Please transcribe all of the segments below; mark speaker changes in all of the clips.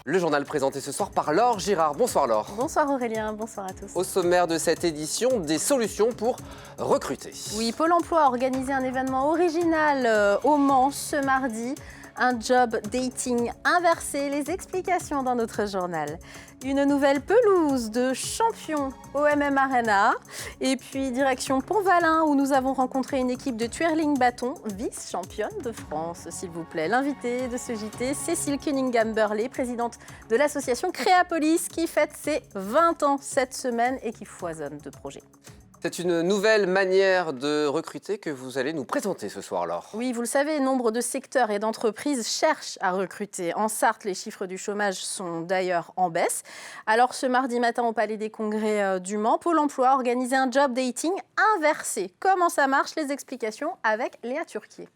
Speaker 1: Le journal présenté ce soir par Laure Girard. Bonsoir Laure.
Speaker 2: Bonsoir Aurélien, bonsoir à tous.
Speaker 1: Au sommaire de cette édition, des solutions pour recruter.
Speaker 2: Oui, Pôle emploi a organisé un événement original au Mans ce mardi. Un job dating inversé, les explications dans notre journal. Une nouvelle pelouse de champion au MM Arena. Et puis direction Pont-Valin où nous avons rencontré une équipe de twirling bâton, vice-championne de France, s'il vous plaît. L'invitée de ce JT, Cécile Cunningham-Burley, présidente de l'association Créapolis, qui fête ses 20 ans cette semaine et qui foisonne de projets.
Speaker 1: C'est une nouvelle manière de recruter que vous allez nous présenter ce soir, Laure.
Speaker 2: Oui, vous le savez, nombre de secteurs et d'entreprises cherchent à recruter. En Sarthe, les chiffres du chômage sont d'ailleurs en baisse. Alors ce mardi matin au Palais des Congrès du Mans, Pôle emploi a organisé un job dating inversé. Comment ça marche? Les explications avec Léa Turquier.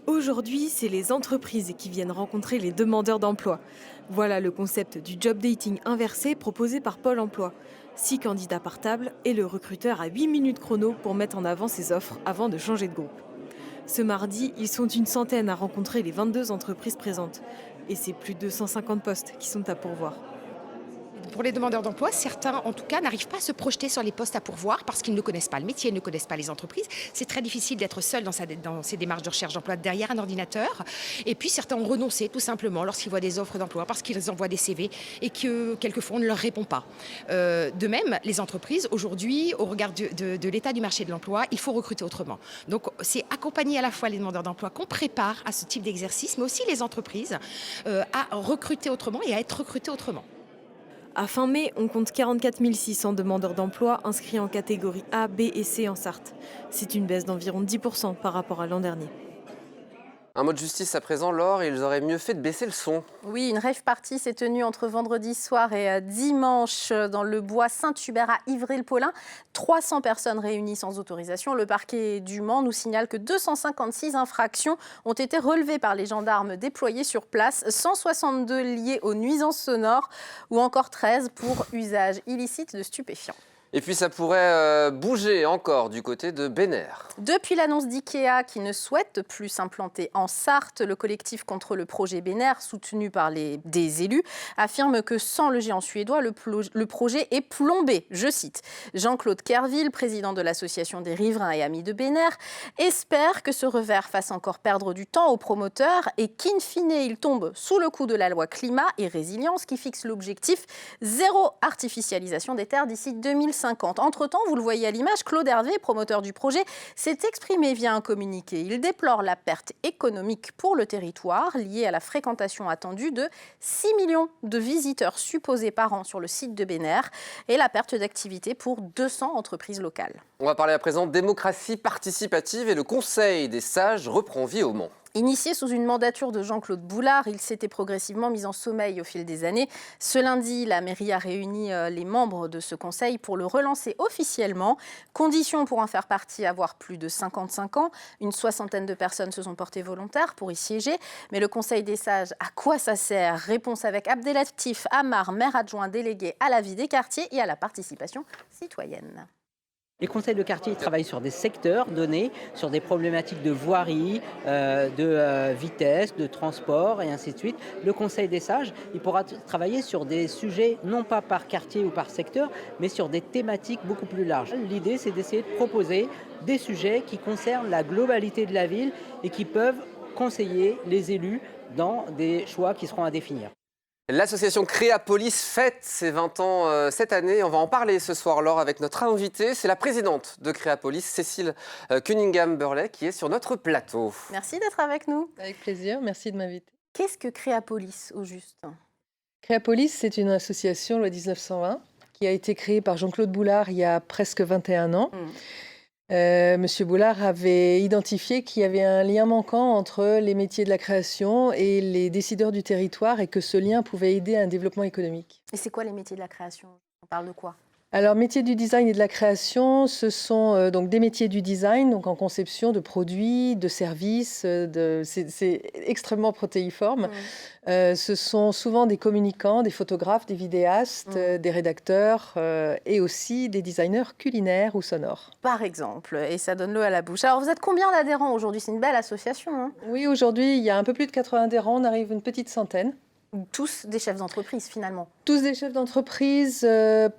Speaker 3: Aujourd'hui, c'est les entreprises qui viennent rencontrer les demandeurs d'emploi. Voilà le concept du job dating inversé proposé par Pôle emploi. 6 candidats par table et le recruteur a 8 minutes chrono pour mettre en avant ses offres avant de changer de groupe. Ce mardi, ils sont une centaine à rencontrer les 22 entreprises présentes. Et c'est plus de 150 postes qui sont à pourvoir.
Speaker 4: Pour les demandeurs d'emploi, certains, en tout cas, n'arrivent pas à se projeter sur les postes à pourvoir parce qu'ils ne connaissent pas le métier, ne connaissent pas les entreprises. C'est très difficile d'être seul dans ces démarches de recherche d'emploi derrière un ordinateur. Et puis, certains ont renoncé tout simplement lorsqu'ils voient des offres d'emploi parce qu'ils envoient des CV et que, quelquefois, on ne leur répond pas. De même, les entreprises, aujourd'hui, au regard de l'état du marché de l'emploi, il faut recruter autrement. Donc, c'est accompagner à la fois les demandeurs d'emploi qu'on prépare à ce type d'exercice, mais aussi les entreprises à recruter autrement et à être recrutées autrement.
Speaker 3: À fin mai, on compte 44 600 demandeurs d'emploi inscrits en catégorie A, B et C en Sarthe. C'est une baisse d'environ 10% par rapport à l'an dernier.
Speaker 1: Un mot de justice à présent, Laure, ils auraient mieux fait de baisser le son.
Speaker 2: Oui, une rave party s'est tenue entre vendredi soir et dimanche dans le bois Saint-Hubert à Ivry-le-Paulin. 300 personnes réunies sans autorisation. Le parquet du Mans nous signale que 256 infractions ont été relevées par les gendarmes déployés sur place, 162 liées aux nuisances sonores ou encore 13 pour usage illicite de stupéfiants.
Speaker 1: Et puis ça pourrait bouger encore du côté de Bénère.
Speaker 2: Depuis l'annonce d'IKEA qui ne souhaite plus s'implanter en Sarthe, le collectif contre le projet Bénère, soutenu par des élus, affirme que sans le géant suédois, le projet est plombé. Je cite Jean-Claude Kerville, président de l'association des riverains et amis de Bénère, espère que ce revers fasse encore perdre du temps aux promoteurs et qu'in fine, il tombe sous le coup de la loi climat et résilience qui fixe l'objectif zéro artificialisation des terres d'ici 2050. Entre-temps, vous le voyez à l'image, Claude Hervé, promoteur du projet, s'est exprimé via un communiqué. Il déplore la perte économique pour le territoire liée à la fréquentation attendue de 6 millions de visiteurs supposés par an sur le site de Bénère et la perte d'activité pour 200 entreprises locales.
Speaker 1: On va parler à présent de démocratie participative et le Conseil des sages reprend vie au Mans.
Speaker 2: Initié sous une mandature de Jean-Claude Boulard, il s'était progressivement mis en sommeil au fil des années. Ce lundi, la mairie a réuni les membres de ce conseil pour le relancer officiellement. Condition pour en faire partie, avoir plus de 55 ans. Une soixantaine de personnes se sont portées volontaires pour y siéger. Mais le Conseil des sages, à quoi ça sert? Réponse avec Abdelatif Amar, maire adjoint délégué à la vie des quartiers et à la participation citoyenne.
Speaker 5: Les conseils de quartier travaillent sur des secteurs donnés, sur des problématiques de voirie, de vitesse, de transport et ainsi de suite. Le conseil des sages, il pourra travailler sur des sujets non pas par quartier ou par secteur, mais sur des thématiques beaucoup plus larges. L'idée, c'est d'essayer de proposer des sujets qui concernent la globalité de la ville et qui peuvent conseiller les élus dans des choix qui seront à définir.
Speaker 1: L'association Créapolis fête ses 20 ans cette année. On va en parler ce soir, Laure, avec notre invitée. C'est la présidente de Créapolis, Cécile Cunningham-Burley, qui est sur notre plateau.
Speaker 2: Merci d'être avec nous.
Speaker 6: Avec plaisir, merci de m'inviter.
Speaker 2: Qu'est-ce que Créapolis, au juste?
Speaker 6: Créapolis, c'est une association, loi 1920, qui a été créée par Jean-Claude Boulard il y a presque 21 ans. Monsieur Boulard avait identifié qu'il y avait un lien manquant entre les métiers de la création et les décideurs du territoire et que ce lien pouvait aider à un développement économique.
Speaker 2: Et c'est quoi les métiers de la création? On parle de quoi?
Speaker 6: Alors, métiers du design et de la création, ce sont donc des métiers du design, donc en conception de produits, de services, c'est extrêmement protéiforme. Ce sont souvent des communicants, des photographes, des vidéastes, des rédacteurs et aussi des designers culinaires ou sonores.
Speaker 2: Par exemple, et ça donne l'eau à la bouche. Alors, vous êtes combien d'adhérents aujourd'hui? C'est une belle association, hein?
Speaker 6: Oui, aujourd'hui, il y a un peu plus de 80 adhérents, on arrive à une petite centaine.
Speaker 2: Tous des chefs d'entreprise finalement.
Speaker 6: Tous des chefs d'entreprise,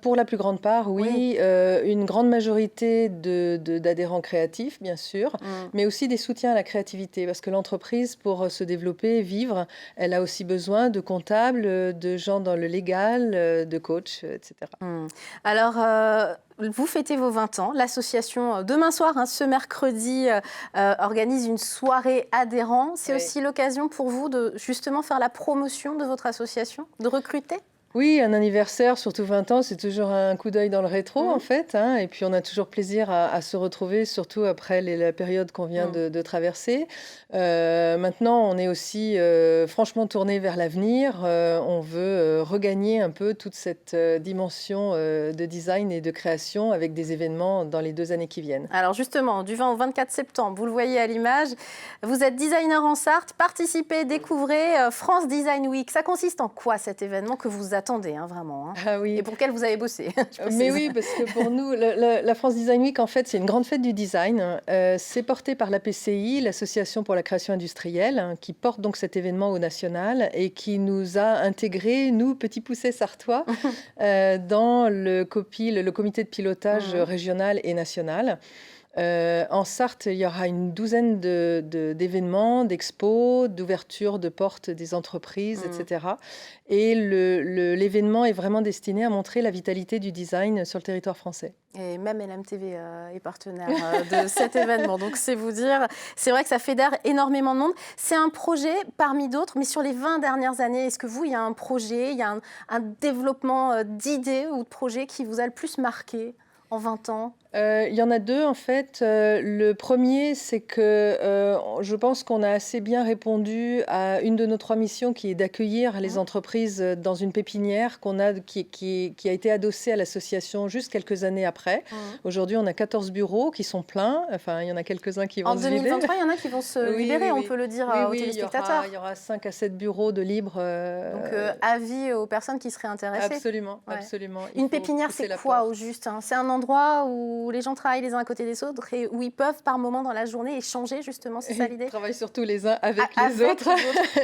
Speaker 6: pour la plus grande part, oui. Une grande majorité d'adhérents créatifs, bien sûr, mais aussi des soutiens à la créativité, parce que l'entreprise, pour se développer, vivre, elle a aussi besoin de comptables, de gens dans le légal, de coachs, etc.
Speaker 2: Alors, vous fêtez vos 20 ans. L'association, demain soir, ce mercredi, organise une soirée adhérents. C'est aussi l'occasion pour vous de justement faire la promotion de votre association, de recruter?
Speaker 6: Oui, un anniversaire, surtout 20 ans, c'est toujours un coup d'œil dans le rétro, en fait. Et puis, on a toujours plaisir à se retrouver, surtout après la période qu'on vient de traverser. Maintenant, on est aussi franchement tourné vers l'avenir. On veut regagner un peu toute cette dimension de design et de création avec des événements dans les 2 années qui viennent.
Speaker 2: Alors justement, du 20 au 24 septembre, vous le voyez à l'image, vous êtes designer en Sarthe, participez, découvrez France Design Week. Ça consiste en quoi cet événement que vous attendez vraiment
Speaker 6: Ah oui.
Speaker 2: Et pour lequel vous avez bossé?
Speaker 6: Mais oui, parce que pour nous, la France Design Week, en fait, c'est une grande fête du design. C'est porté par la PCI, l'Association pour la création industrielle, qui porte donc cet événement au national et qui nous a intégrés, nous, petits poussets sartois, dans le comité de pilotage régional et national. En Sarthe, il y aura une douzaine d'événements, d'expos, d'ouverture de portes des entreprises, etc. Et l'événement est vraiment destiné à montrer la vitalité du design sur le territoire français.
Speaker 2: Et même LMTV est partenaire de cet événement. Donc, c'est vous dire, c'est vrai que ça fédère énormément de monde. C'est un projet parmi d'autres, mais sur les 20 dernières années, est-ce que vous, il y a un projet, il y a un développement d'idées ou de projets qui vous a le plus marqué en 20 ans?
Speaker 6: Il y en a 2 en fait. Le premier, c'est que je pense qu'on a assez bien répondu à une de nos 3 missions qui est d'accueillir les entreprises dans une pépinière qui a été adossée à l'association juste quelques années après. Aujourd'hui, on a 14 bureaux qui sont pleins. Enfin, il y en a quelques-uns qui vont se vider.
Speaker 2: En 2023, il y en a qui vont se libérer, on peut le dire aux téléspectateurs.
Speaker 6: Il y aura 5 à 7 bureaux de libres.
Speaker 2: Donc, avis aux personnes qui seraient intéressées.
Speaker 6: Absolument, absolument.
Speaker 2: Une pépinière, c'est quoi au juste? C'est un endroit où les gens travaillent les uns à côté des autres et où ils peuvent par moment dans la journée échanger justement, c'est ça l'idée?
Speaker 6: Ils travaillent surtout les uns avec les autres.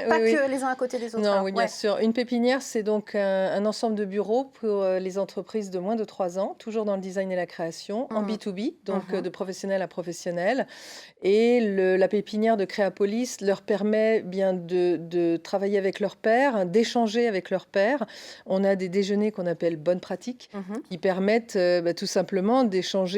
Speaker 2: Pas que les uns à côté des autres.
Speaker 6: Non, oui, bien sûr. Une pépinière, c'est donc un ensemble de bureaux pour les entreprises de moins de 3 ans, toujours dans le design et la création, en B2B, donc de professionnel à professionnel. Et la pépinière de Créapolis leur permet bien de travailler avec leurs pairs, d'échanger avec leurs pairs. On a des déjeuners qu'on appelle bonnes pratiques qui permettent tout simplement d'échanger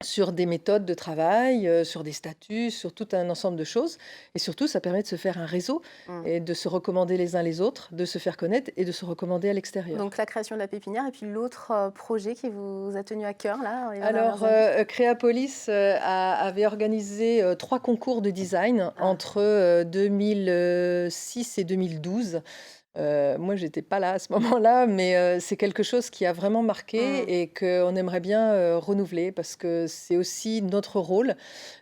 Speaker 6: sur des méthodes de travail, sur des statuts, sur tout un ensemble de choses. Et surtout, ça permet de se faire un réseau et de se recommander les uns les autres, de se faire connaître et de se recommander à l'extérieur.
Speaker 2: Donc la création de la pépinière et puis l'autre projet qui vous a tenu à cœur là.
Speaker 6: Alors, Créapolis avait organisé 3 concours de design entre 2006 et 2012. Moi, j'étais pas là à ce moment-là, mais c'est quelque chose qui a vraiment marqué et qu'on aimerait bien renouveler parce que c'est aussi notre rôle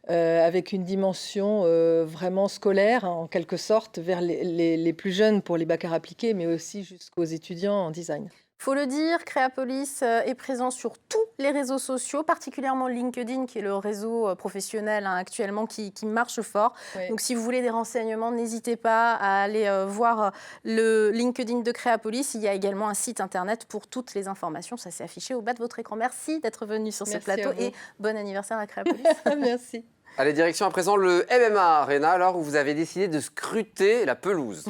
Speaker 6: avec une dimension vraiment scolaire, en quelque sorte, vers les plus jeunes pour les bacs arts appliqués, mais aussi jusqu'aux étudiants en design.
Speaker 2: Faut le dire, Créapolis est présent sur tous les réseaux sociaux, particulièrement LinkedIn, qui est le réseau professionnel actuellement qui marche fort. Oui. Donc, si vous voulez des renseignements, n'hésitez pas à aller voir le LinkedIn de Créapolis. Il y a également un site internet pour toutes les informations. Ça s'est affiché au bas de votre écran. Merci d'être venu sur ce plateau et bon anniversaire à Créapolis.
Speaker 6: Merci.
Speaker 1: Allez, direction à présent le MMA Arena, alors où vous avez décidé de scruter la pelouse.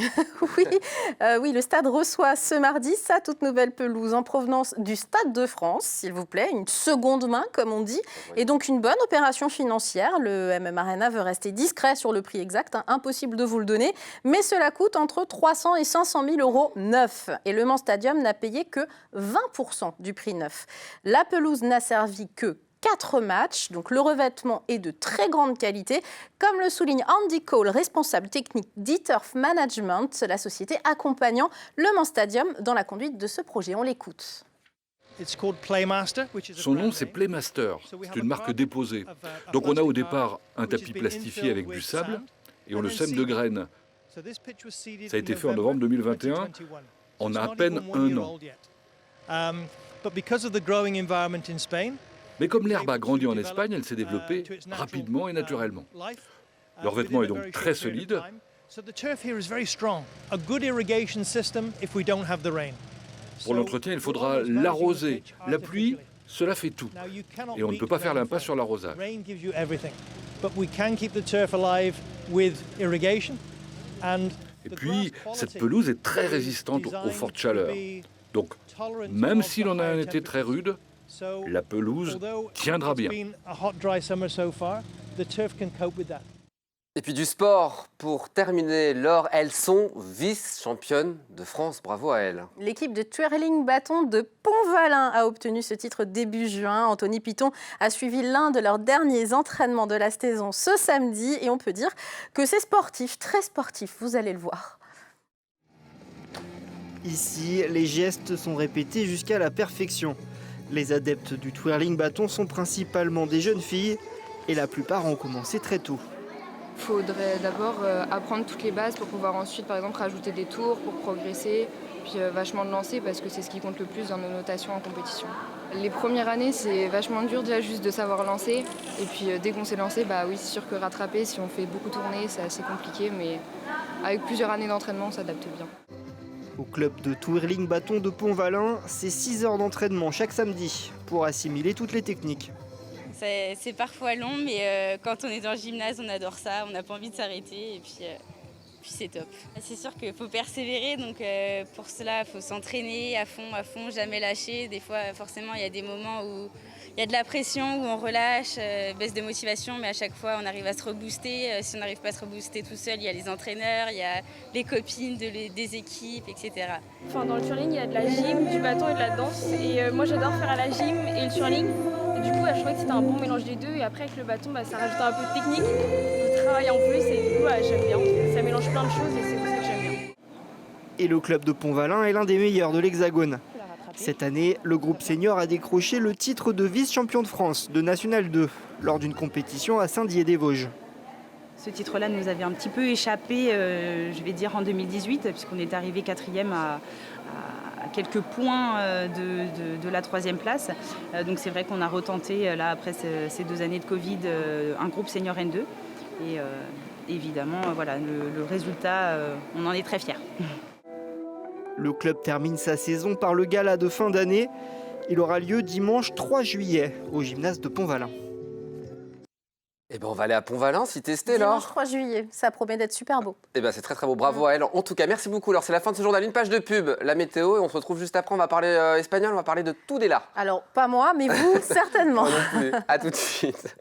Speaker 2: Oui, le stade reçoit ce mardi sa toute nouvelle pelouse en provenance du Stade de France, s'il vous plaît, une seconde main, comme on dit, et donc une bonne opération financière. Le MMA Arena veut rester discret sur le prix exact, impossible de vous le donner, mais cela coûte entre 300 et 500 000 euros neuf. Et le Mans Stadium n'a payé que 20% du prix neuf. La pelouse n'a servi que 4 matchs, donc le revêtement est de très grande qualité, comme le souligne Andy Cole, responsable technique d'eTurf Management, la société accompagnant le Mans Stadium dans la conduite de ce projet. On l'écoute.
Speaker 7: Son nom, c'est Playmaster. C'est une marque déposée. Donc on a au départ un tapis plastifié avec du sable et on le sème de graines. Ça a été fait en novembre 2021, en à peine un an. Mais comme l'herbe a grandi en Espagne, elle s'est développée rapidement et naturellement. Le revêtement est donc très solide, Pour l'entretien, il faudra l'arroser. La pluie, cela fait tout. Et on ne peut pas faire l'impasse sur l'arrosage. Et puis, cette pelouse est très résistante aux fortes chaleurs. Donc, même si l'on a un été très rude, la pelouse tiendra bien.
Speaker 1: Et puis du sport, pour terminer, Laure, elles sont vice-championnes de France. Bravo à elles.
Speaker 2: L'équipe de twirling bâton de Pont-Valin a obtenu ce titre début juin. Anthony Piton a suivi l'un de leurs derniers entraînements de la saison ce samedi. Et on peut dire que c'est sportif, très sportif, vous allez le voir.
Speaker 8: Ici, les gestes sont répétés jusqu'à la perfection. Les adeptes du twirling bâton sont principalement des jeunes filles et la plupart ont commencé très tôt.
Speaker 9: Il faudrait d'abord apprendre toutes les bases pour pouvoir ensuite, par exemple, rajouter des tours pour progresser, puis vachement de lancer parce que c'est ce qui compte le plus dans nos notations en compétition. Les premières années, c'est vachement dur déjà juste de savoir lancer. Et puis dès qu'on s'est lancé, bah oui, c'est sûr que rattraper, si on fait beaucoup tourner, c'est assez compliqué, mais avec plusieurs années d'entraînement, on s'adapte bien.
Speaker 8: Au club de twirling bâton de Pont-Valin, c'est 6 heures d'entraînement chaque samedi pour assimiler toutes les techniques.
Speaker 10: C'est parfois long, mais quand on est dans le gymnase, on adore ça, on n'a pas envie de s'arrêter et puis c'est top. C'est sûr qu'il faut persévérer, donc pour cela, il faut s'entraîner à fond, jamais lâcher. Des fois, forcément, il y a des moments où il y a de la pression, où on relâche, baisse de motivation, mais à chaque fois, on arrive à se rebooster. Si on n'arrive pas à se rebooster tout seul, il y a les entraîneurs, il y a les copines des équipes, etc.
Speaker 11: Enfin, dans le twirling, il y a de la gym, du bâton et de la danse. Et moi, j'adore faire à la gym et le twirling. Et du coup, je trouvais que c'était un bon mélange des deux. Et après, avec le bâton, ça rajoute un peu de technique. Il travaille en plus et du coup, j'aime bien. Ça mélange plein de choses et c'est pour ça que j'aime bien.
Speaker 8: Et le club de Pont-Valin est l'un des meilleurs de l'Hexagone. Cette année, le groupe senior a décroché le titre de vice-champion de France de National 2 lors d'une compétition à Saint-Dié-des-Vosges.
Speaker 12: Ce titre-là nous avait un petit peu échappé, je vais dire en 2018, puisqu'on est arrivé 4e à quelques points de la 3e place. Donc c'est vrai qu'on a retenté, là, après ces 2 années de Covid, un groupe senior N2. Et évidemment, voilà, le résultat, on en est très fiers.
Speaker 8: Le club termine sa saison par le gala de fin d'année. Il aura lieu dimanche 3 juillet au gymnase de Pont-Valin.
Speaker 1: Eh ben on va aller à Pont-Valin s'y tester, Laure.
Speaker 2: Dimanche 3 juillet, ça promet d'être super beau.
Speaker 1: Eh ben c'est très très beau, bravo à elle. En tout cas, merci beaucoup, Laure. C'est la fin de ce journal, une page de pub, la météo, et on se retrouve juste après. On va parler espagnol, on va parler de Tudela.
Speaker 2: Alors, pas moi, mais vous, certainement.
Speaker 1: À tout de suite.